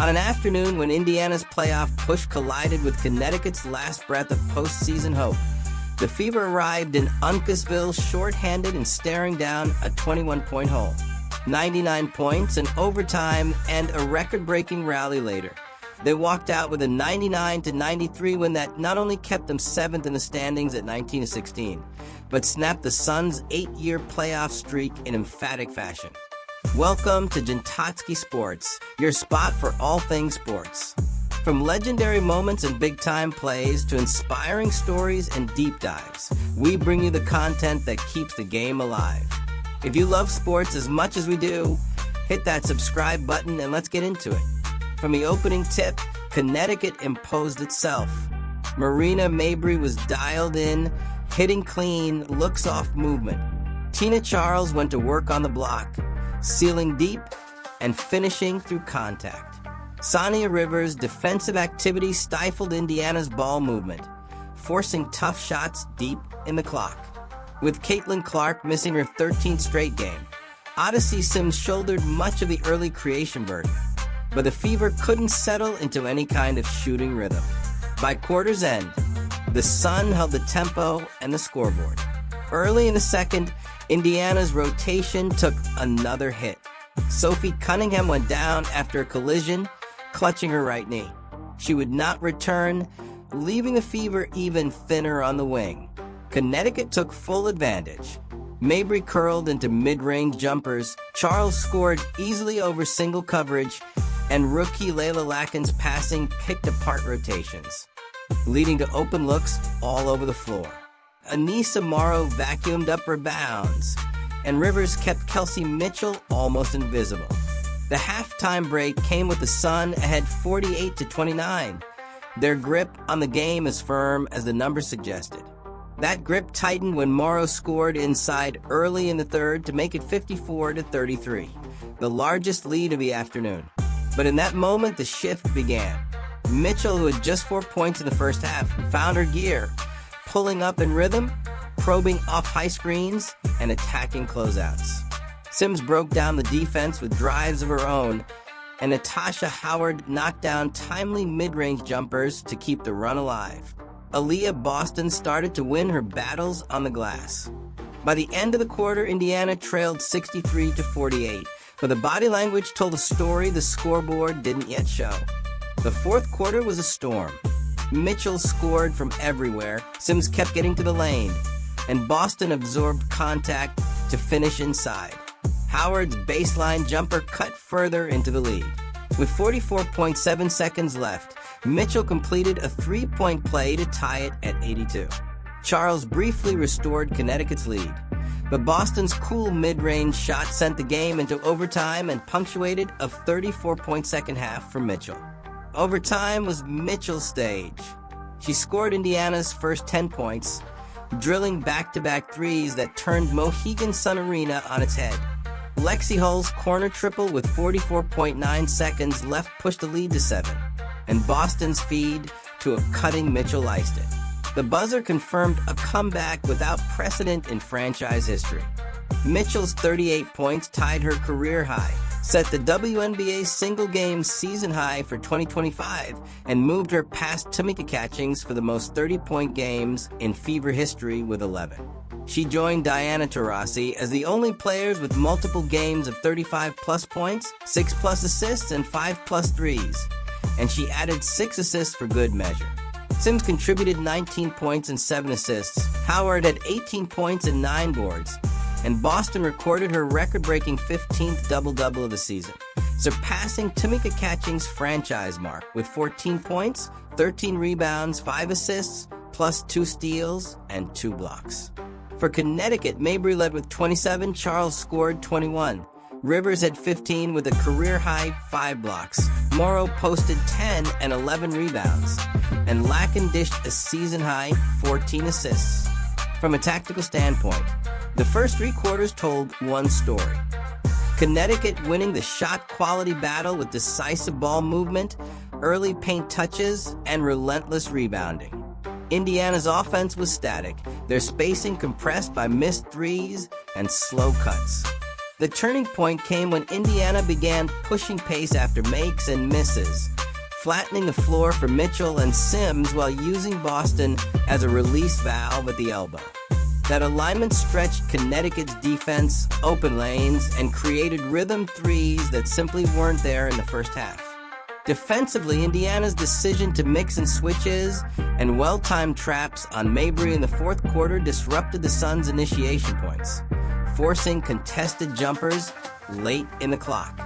On an afternoon when Indiana's playoff push collided with Connecticut's last breath of postseason hope, the Fever arrived in Uncasville short-handed and staring down a 21-point hole. 99 points, an overtime, and a record-breaking rally later. They walked out with a 99-93 win that not only kept them 7th in the standings at 19-16, but snapped the Suns' 8-year playoff streak in emphatic fashion. Welcome to Jantotsky Sports, your spot for all things sports. From legendary moments and big-time plays to inspiring stories and deep dives, we bring you the content that keeps the game alive. If you love sports as much as we do, hit that subscribe button and let's get into it. From the opening tip, Connecticut imposed itself. Marina Mabrey was dialed in, hitting clean, looks-off movement. Tina Charles went to work on the block, sealing deep and finishing through contact. Sania Rivers' defensive activity stifled Indiana's ball movement, forcing tough shots deep in the clock. With Caitlin Clark missing her 13th straight game, Odyssey Sims shouldered much of the early creation burden, but the Fever couldn't settle into any kind of shooting rhythm. By quarter's end, the Sun held the tempo and the scoreboard. Early in the second, Indiana's rotation took another hit. Sophie Cunningham went down after a collision, clutching her right knee. She would not return, leaving the Fever even thinner on the wing. Connecticut took full advantage. Mabrey curled into mid-range jumpers, Charles scored easily over single coverage, and rookie Layla Lakin's passing picked apart rotations, leading to open looks all over the floor. Anissa Morrow vacuumed up rebounds, and Rivers kept Kelsey Mitchell almost invisible. The halftime break came with the Sun ahead 48-29. Their grip on the game as firm as the numbers suggested. That grip tightened when Morrow scored inside early in the third to make it 54-33, the largest lead of the afternoon. But in that moment, the shift began. Mitchell, who had just 4 points in the first half, found her gear, pulling up in rhythm, probing off high screens, and attacking closeouts. Sims broke down the defense with drives of her own, and Natasha Howard knocked down timely mid-range jumpers to keep the run alive. Aaliyah Boston started to win her battles on the glass. By the end of the quarter, Indiana trailed 63-48, but the body language told a story the scoreboard didn't yet show. The fourth quarter was a storm. Mitchell scored from everywhere, Sims kept getting to the lane, and Boston absorbed contact to finish inside. Howard's baseline jumper cut further into the lead. With 44.7 seconds left, Mitchell completed a three-point play to tie it at 82. Charles briefly restored Connecticut's lead, but Boston's cool mid-range shot sent the game into overtime and punctuated a 34-point second half for Mitchell. Overtime was Mitchell's stage. She scored Indiana's first 10 points, drilling back-to-back threes that turned Mohegan Sun Arena on its head. Lexi Hull's corner triple with 44.9 seconds left pushed the lead to 7, and Boston's feed to a cutting Mitchell iced it. The buzzer confirmed a comeback without precedent in franchise history. Mitchell's 38 points tied her career high, set the WNBA single-game season high for 2025, and moved her past Tamika Catchings for the most 30-point games in Fever history with 11. She joined Diana Taurasi as the only players with multiple games of 35-plus points, 6-plus assists, and 5-plus threes, and she added 6 assists for good measure. Sims contributed 19 points and 7 assists. Howard had 18 points and 9 boards, and Boston recorded her record-breaking 15th double-double of the season, surpassing Tamika Catchings' franchise mark with 14 points, 13 rebounds, 5 assists, plus 2 steals and 2 blocks. For Connecticut, Mabrey led with 27, Charles scored 21. Rivers had 15 with a career-high 5 blocks. Morrow posted 10 and 11 rebounds, and Lakin dished a season-high 14 assists. From a tactical standpoint, the first 3 quarters told one story. Connecticut winning the shot quality battle with decisive ball movement, early paint touches, and relentless rebounding. Indiana's offense was static, their spacing compressed by missed threes and slow cuts. The turning point came when Indiana began pushing pace after makes and misses, flattening the floor for Mitchell and Sims while using Boston as a release valve at the elbow. That alignment stretched Connecticut's defense, open lanes, and created rhythm threes that simply weren't there in the first half. Defensively, Indiana's decision to mix in switches and well-timed traps on Mabry in the fourth quarter disrupted the Suns' initiation points, forcing contested jumpers late in the clock.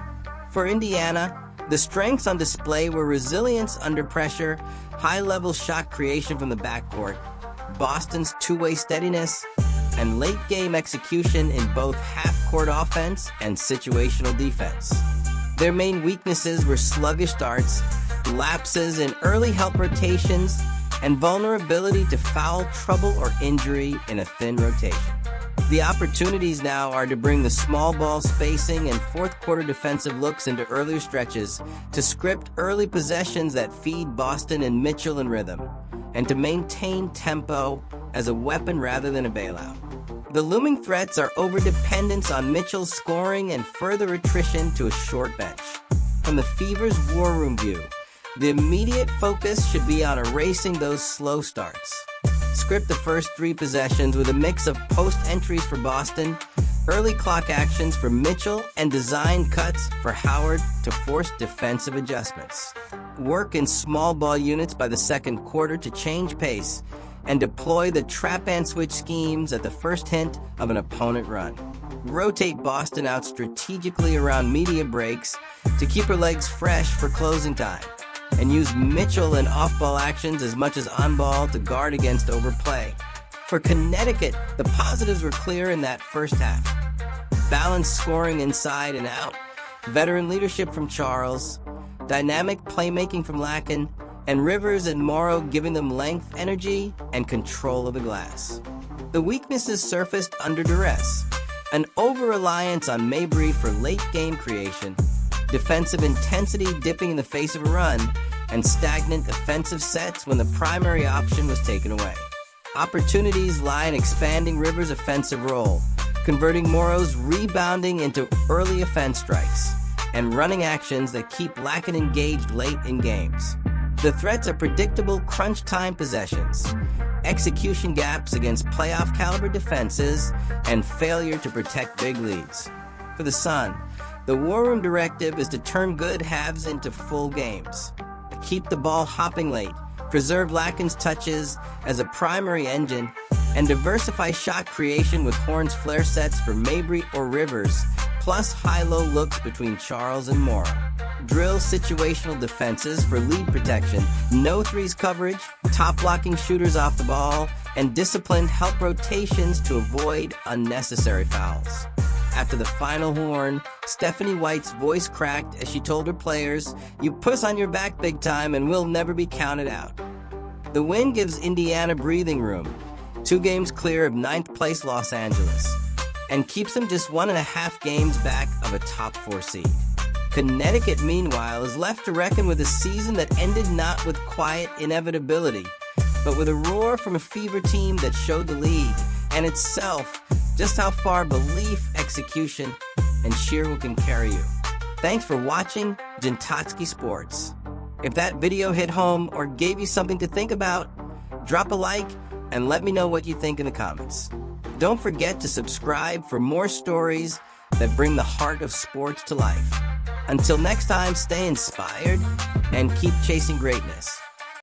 For Indiana, the strengths on display were resilience under pressure, high-level shot creation from the backcourt, Boston's two-way steadiness, and late-game execution in both half-court offense and situational defense. Their main weaknesses were sluggish starts, lapses in early help rotations, and vulnerability to foul trouble or injury in a thin rotation. The opportunities now are to bring the small ball spacing and fourth quarter defensive looks into earlier stretches, to script early possessions that feed Boston and Mitchell in rhythm, and to maintain tempo as a weapon rather than a bailout. The looming threats are overdependence on Mitchell's scoring and further attrition to a short bench. From the Fever's war room view, the immediate focus should be on erasing those slow starts. Script the first three possessions with a mix of post entries for Boston, early clock actions for Mitchell, and design cuts for Howard to force defensive adjustments. Work in small ball units by the second quarter to change pace, and deploy the trap and switch schemes at the first hint of an opponent run. Rotate Boston out strategically around media breaks to keep her legs fresh for closing time, and use Mitchell in off-ball actions as much as on-ball to guard against overplay. For Connecticut, the positives were clear in that first half. Balanced scoring inside and out, veteran leadership from Charles, dynamic playmaking from Lacken, and Rivers and Morrow giving them length, energy, and control of the glass. The weaknesses surfaced under duress. An over-reliance on Mabry for late-game creation, defensive intensity dipping in the face of a run, and stagnant offensive sets when the primary option was taken away. Opportunities lie in expanding Rivers' offensive role, converting Morrow's rebounding into early offense strikes, and running actions that keep Lacken engaged late in games. The threats are predictable crunch-time possessions, execution gaps against playoff-caliber defenses, and failure to protect big leads. For the Sun, the war room directive is to turn good halves into full games. Keep the ball hopping late, preserve Lacken's touches as a primary engine, and diversify shot creation with Horn's flare sets for Mabry or Rivers, plus high-low looks between Charles and Morrow. Drill situational defenses for lead protection, no threes coverage, top-blocking shooters off the ball, and disciplined help rotations to avoid unnecessary fouls. After the final horn, Stephanie White's voice cracked as she told her players, "You puss on your back big time and we'll never be counted out." The win gives Indiana breathing room, 2 games clear of 9th place Los Angeles, and keeps them just 1.5 games back of a top 4 seed. Connecticut, meanwhile, is left to reckon with a season that ended not with quiet inevitability, but with a roar from a Fever team that showed the league and itself just how far belief, execution, and sheer will can carry you. Thanks for watching Jintatski Sports. If that video hit home or gave you something to think about, drop a like and let me know what you think in the comments. Don't forget to subscribe for more stories that bring the heart of sports to life. Until next time, stay inspired and keep chasing greatness.